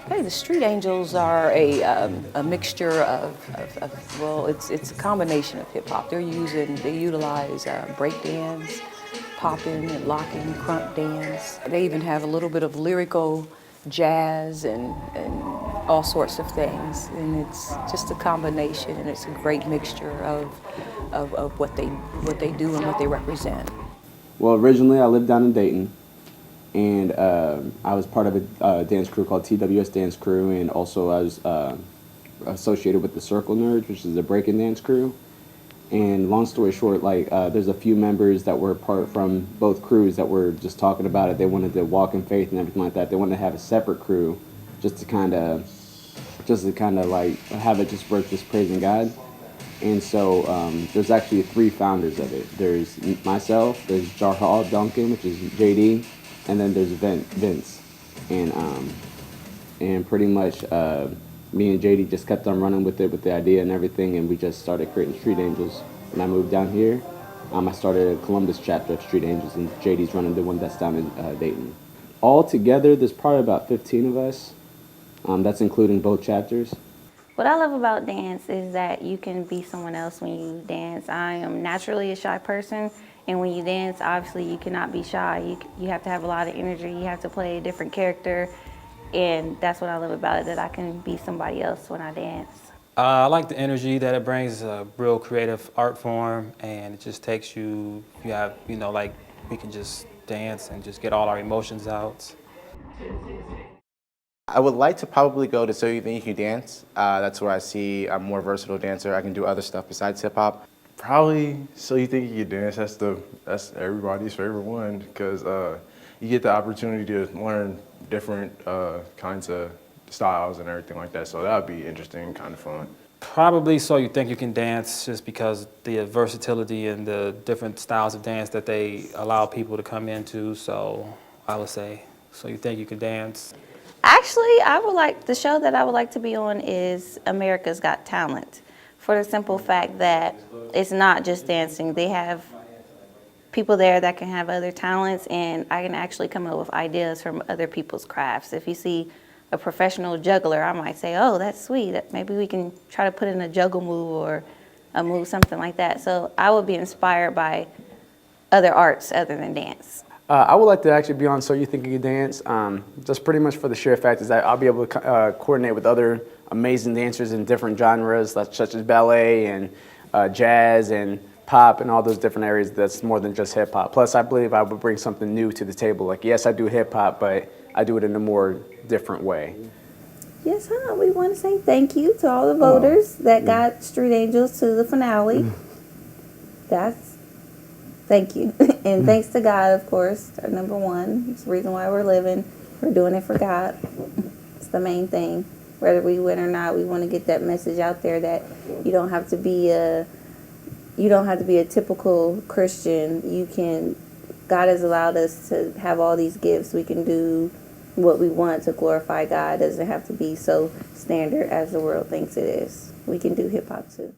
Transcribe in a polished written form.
Hey, the Street Angels are a mixture of well, it's a combination of hip hop. They utilize break dance, popping and locking, crunk dance. They even have a little bit of lyrical jazz and all sorts of things. And it's just a combination, and it's a great mixture of what they do and what they represent. Well, originally I lived down in Dayton, and I was part of a dance crew called TWS Dance Crew, and also I was associated with the Circle Nerds, which is a breaking dance crew. And long story short, there's a few members that were part from both crews that were just talking about it. They wanted to walk in faith and everything like that. They wanted to have a separate crew, just to kind of like have it just work, just praising God. And so there's actually 3 founders of it. There's myself, there's Jarhal Duncan, which is JD, and then there's Vince. And pretty much me and JD just kept on running with it, with the idea and everything, and we just started creating Street Angelz. When I moved down here, I started a Columbus chapter of Street Angelz, and JD's running the one that's down in Dayton. All together, there's probably about 15 of us. That's including both chapters. What I love about dance is that you can be someone else when you dance. I am naturally a shy person, and when you dance, obviously you cannot be shy. You have to have a lot of energy. You have to play a different character, and that's what I love about it, that I can be somebody else when I dance. I like the energy that it brings. It's a real creative art form, and it just takes you have, like we can just dance and just get all our emotions out. I would like to probably go to So You Think You Can Dance. That's where I see I'm a more versatile dancer. I can do other stuff besides hip hop. Probably So You Think You Can Dance. That's everybody's favorite one, because you get the opportunity to learn different kinds of styles and everything like that. So that would be interesting, kind of fun. Probably So You Think You Can Dance, just because the versatility and the different styles of dance that they allow people to come into. So I would say So You Think You Can Dance. Actually, the show that I would like to be on is America's Got Talent, for the simple fact that it's not just dancing. They have people there that can have other talents, and I can actually come up with ideas from other people's crafts. If you see a professional juggler, I might say, oh, that's sweet. Maybe we can try to put in a juggle move or a move, something like that. So I would be inspired by other arts other than dance. I would like to actually be on So You Think You Can Dance, just pretty much for the sheer fact is that I'll be able to coordinate with other amazing dancers in different genres, such as ballet and jazz and pop and all those different areas that's more than just hip hop. Plus, I believe I would bring something new to the table. Like, yes, I do hip hop, but I do it in a more different way. Yes, we want to say thank you to all the voters that got Street Angelz to the finale. Thank you. And thanks to God, of course, our number one. It's the reason why we're living. We're doing it for God. It's the main thing. Whether we win or not, we want to get that message out there that you don't have to be a typical Christian. God has allowed us to have all these gifts. We can do what we want to glorify God. It doesn't have to be so standard as the world thinks it is. We can do hip hop too.